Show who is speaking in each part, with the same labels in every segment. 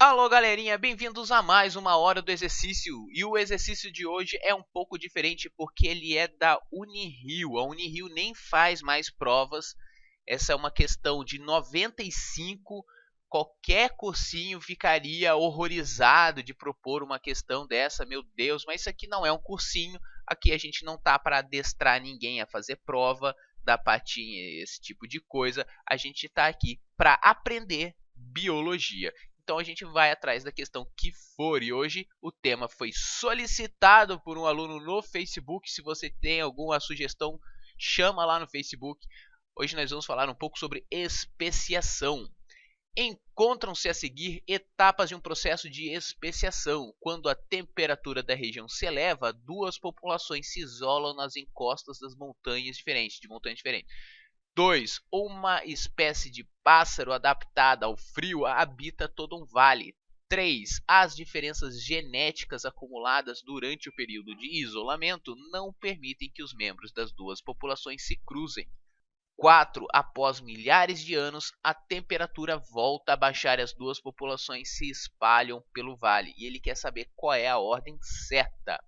Speaker 1: Alô galerinha, bem-vindos a mais uma hora do exercício. E o exercício de hoje é um pouco diferente porque ele é da Unirio. A Unirio nem faz mais provas. Essa é uma questão de 95. Qualquer cursinho ficaria horrorizado de propor uma questão dessa, meu Deus. Mas isso aqui não é um cursinho. Aqui a gente não tá para adestrar ninguém a fazer prova, dar patinha, esse tipo de coisa. A gente tá aqui para aprender biologia. Então a gente vai atrás da questão que for. E hoje o tema foi solicitado por um aluno no Facebook. Se você tem alguma sugestão, chama lá no Facebook. Hoje nós vamos falar um pouco sobre especiação. Encontram-se a seguir etapas de um processo de especiação. Quando a temperatura da região se eleva, duas populações se isolam nas encostas das montanhas diferentes, 2. Uma espécie de pássaro adaptada ao frio habita todo um vale. 3. As diferenças genéticas acumuladas durante o período de isolamento não permitem que os membros das duas populações se cruzem. 4. Após milhares de anos, a temperatura volta a baixar e as duas populações se espalham pelo vale. E ele quer saber qual é a ordem certa.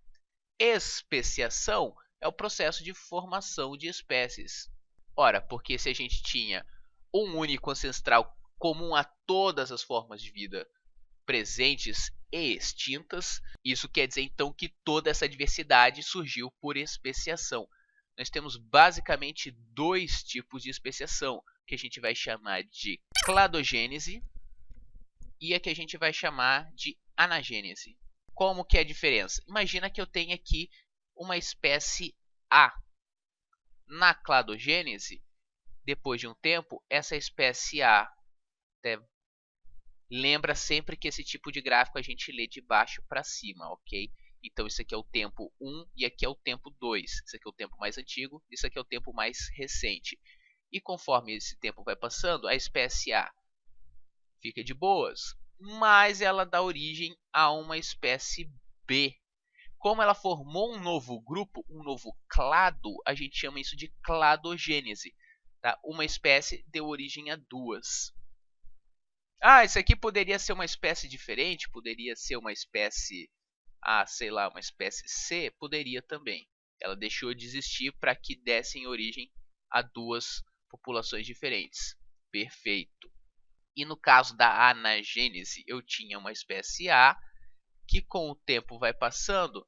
Speaker 1: Especiação é o processo de formação de espécies. Ora, porque se a gente tinha um único ancestral comum a todas as formas de vida presentes e extintas, isso quer dizer então que toda essa diversidade surgiu por especiação. Nós temos basicamente dois tipos de especiação, que a gente vai chamar de cladogênese e a que a gente vai chamar de anagênese. Como que é a diferença? Imagina que eu tenho aqui uma espécie A. Na cladogênese, depois de um tempo, essa espécie A, lembra sempre que esse tipo de gráfico a gente lê de baixo para cima, ok? Então isso aqui é o tempo 1 e aqui é o tempo 2. Isso aqui é o tempo mais antigo, isso aqui é o tempo mais recente. E conforme esse tempo vai passando, a espécie A fica de boas, mas ela dá origem a uma espécie B. Como ela formou um novo grupo, um novo clado, a gente chama isso de cladogênese. Tá? Uma espécie deu origem a duas. Isso aqui poderia ser uma espécie diferente, poderia ser uma espécie sei lá, uma espécie C, poderia também. Ela deixou de existir para que dessem origem a duas populações diferentes. Perfeito. E no caso da anagênese, eu tinha uma espécie A, que com o tempo vai passando,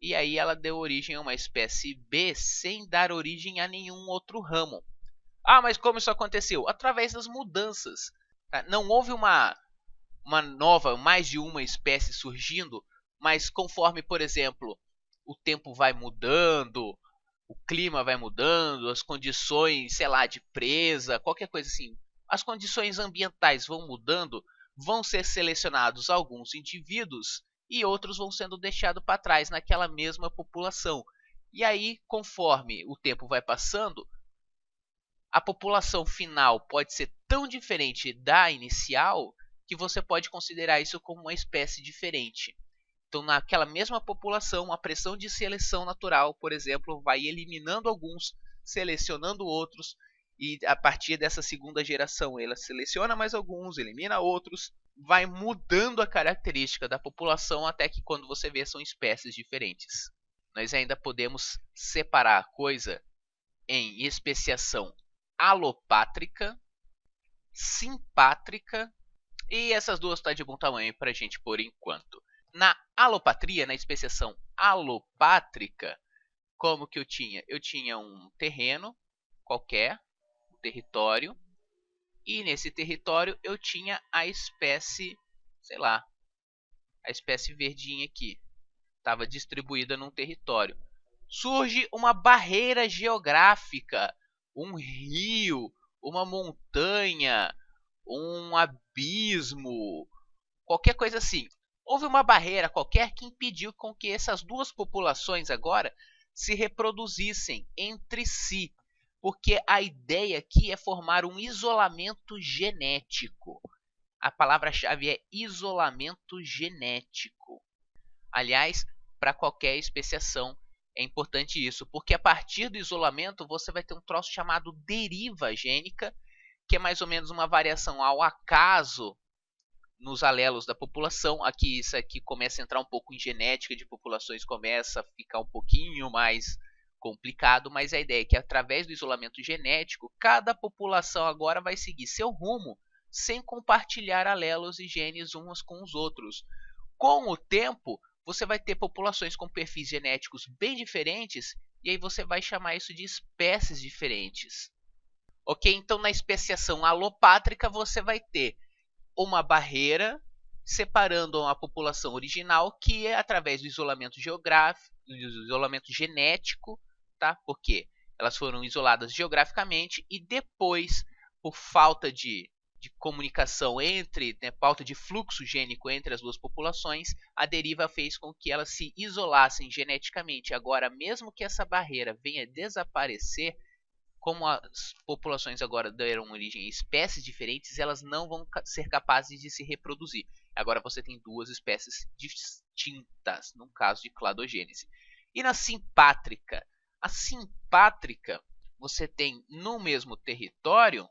Speaker 1: e aí ela deu origem a uma espécie B sem dar origem a nenhum outro ramo. Mas como isso aconteceu? Através das mudanças. Tá? Não houve uma nova, mais de uma espécie surgindo, mas conforme, por exemplo, o tempo vai mudando, o clima vai mudando, as condições, sei lá, de presa, qualquer coisa assim, as condições ambientais vão mudando, vão ser selecionados alguns indivíduos e outros vão sendo deixados para trás naquela mesma população. E aí, conforme o tempo vai passando, a população final pode ser tão diferente da inicial que você pode considerar isso como uma espécie diferente. Então, naquela mesma população, a pressão de seleção natural, por exemplo, vai eliminando alguns, selecionando outros, e a partir dessa segunda geração, ela seleciona mais alguns, elimina outros, vai mudando a característica da população até que quando você vê são espécies diferentes. Nós ainda podemos separar a coisa em especiação alopátrica, simpátrica, e essas duas estão de bom tamanho para a gente por enquanto. Na alopatria, na especiação alopátrica, como que eu tinha? Eu tinha um terreno qualquer, um território, e nesse território eu tinha a espécie, sei lá, a espécie verdinha aqui. Estava distribuída num território. Surge uma barreira geográfica, um rio, uma montanha, um abismo, qualquer coisa assim. Houve uma barreira qualquer que impediu com que essas duas populações agora se reproduzissem entre si, porque a ideia aqui é formar um isolamento genético. A palavra-chave é isolamento genético. Aliás, para qualquer especiação é importante isso, porque a partir do isolamento você vai ter um troço chamado deriva gênica, que é mais ou menos uma variação ao acaso nos alelos da população. Aqui isso aqui começa a entrar um pouco em genética de populações, começa a ficar um pouquinho mais complicado, mas a ideia é que através do isolamento genético, cada população agora vai seguir seu rumo sem compartilhar alelos e genes uns com os outros. Com o tempo, você vai ter populações com perfis genéticos bem diferentes e aí você vai chamar isso de espécies diferentes. Ok? Então, na especiação alopátrica, você vai ter uma barreira separando a população original, que é através do isolamento geográfico, do isolamento genético, tá? Porque elas foram isoladas geograficamente e depois, por falta de comunicação entre, né, falta de fluxo gênico entre as duas populações, a deriva fez com que elas se isolassem geneticamente. Agora, mesmo que essa barreira venha desaparecer, como as populações agora deram origem a espécies diferentes, elas não vão ser capazes de se reproduzir. Agora você tem duas espécies distintas, no caso de cladogênese. E na simpátrica? A simpátrica, você tem no mesmo território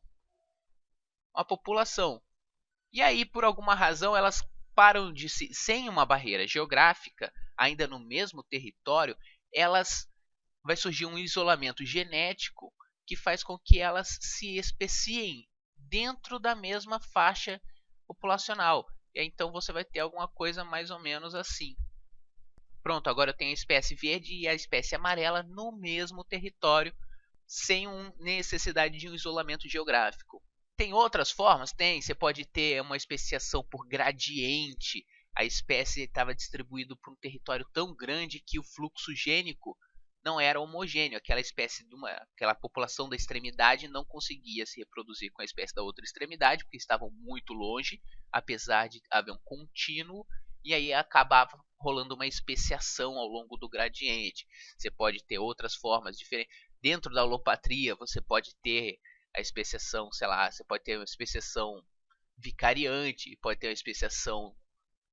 Speaker 1: uma população. E aí, por alguma razão, elas param de se... Sem uma barreira geográfica, ainda no mesmo território, vai surgir um isolamento genético que faz com que elas se especiem dentro da mesma faixa populacional. E aí, então você vai ter alguma coisa mais ou menos assim. Pronto, agora eu tenho a espécie verde e a espécie amarela no mesmo território, sem necessidade de um isolamento geográfico. Tem outras formas? Tem. Você pode ter uma especiação por gradiente. A espécie estava distribuída por um território tão grande que o fluxo gênico não era homogêneo. Aquela população da extremidade não conseguia se reproduzir com a espécie da outra extremidade, porque estavam muito longe, apesar de haver um contínuo, e aí acabava rolando uma especiação ao longo do gradiente. Você pode ter outras formas diferentes. Dentro da alopatria, você pode ter a especiação, sei lá, você pode ter uma especiação vicariante, pode ter uma especiação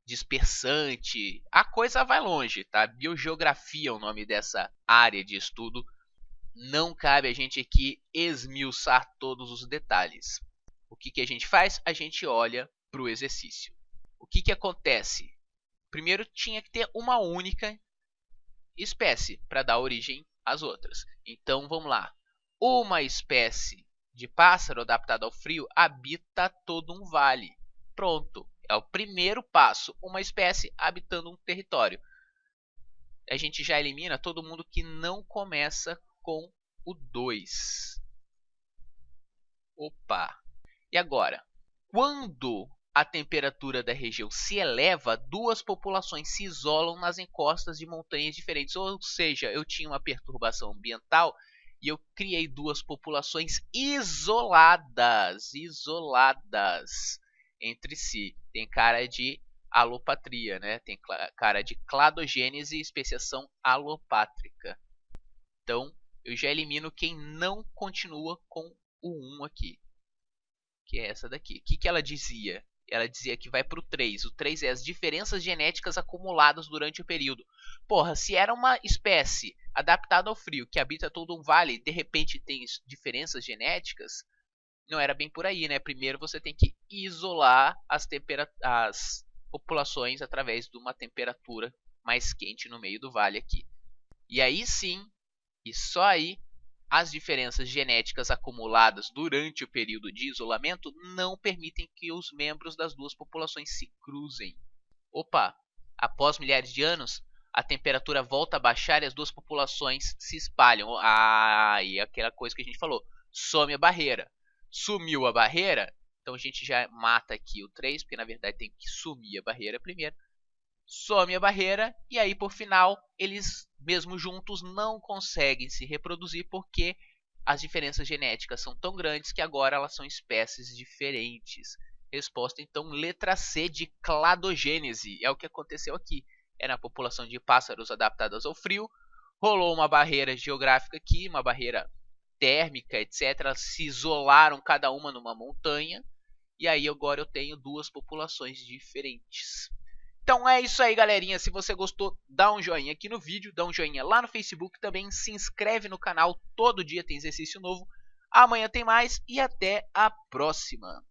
Speaker 1: dispersante. A coisa vai longe, tá? Biogeografia é o nome dessa área de estudo. Não cabe a gente aqui esmiuçar todos os detalhes. O que a gente faz? A gente olha para o exercício. O que acontece? Primeiro tinha que ter uma única espécie para dar origem às outras. Então vamos lá. Uma espécie de pássaro adaptado ao frio habita todo um vale. Pronto, é o primeiro passo, uma espécie habitando um território. A gente já elimina todo mundo que não começa com o 2. Opa! E agora? Quando a temperatura da região se eleva, duas populações se isolam nas encostas de montanhas diferentes. Ou seja, eu tinha uma perturbação ambiental e eu criei duas populações isoladas entre si. Tem cara de alopatria, né? Tem cara de cladogênese e especiação alopátrica. Então, eu já elimino quem não continua com o 1 aqui, que é essa daqui. O que ela dizia? Ela dizia que vai para o 3. O 3 é as diferenças genéticas acumuladas durante o período. Porra, se era uma espécie adaptada ao frio, que habita todo um vale, e de repente tem diferenças genéticas, não era bem por aí, né? Primeiro você tem que isolar as populações através de uma temperatura mais quente no meio do vale aqui. E aí sim, e só aí, as diferenças genéticas acumuladas durante o período de isolamento não permitem que os membros das duas populações se cruzem. Opa! Após milhares de anos, a temperatura volta a baixar e as duas populações se espalham. E aquela coisa que a gente falou, some a barreira. Sumiu a barreira, então a gente já mata aqui o 3, porque na verdade tem que sumir a barreira primeiro. Some a barreira e aí por final eles mesmo juntos não conseguem se reproduzir porque as diferenças genéticas são tão grandes que agora elas são espécies diferentes. Resposta então letra C de cladogênese, é o que aconteceu aqui. É na população de pássaros adaptadas ao frio, rolou uma barreira geográfica aqui, uma barreira térmica, etc. Elas se isolaram cada uma numa montanha e aí agora eu tenho duas populações diferentes. Então é isso aí, galerinha. Se você gostou, dá um joinha aqui no vídeo, dá um joinha lá no Facebook, também se inscreve no canal, todo dia tem exercício novo. Amanhã tem mais e até a próxima.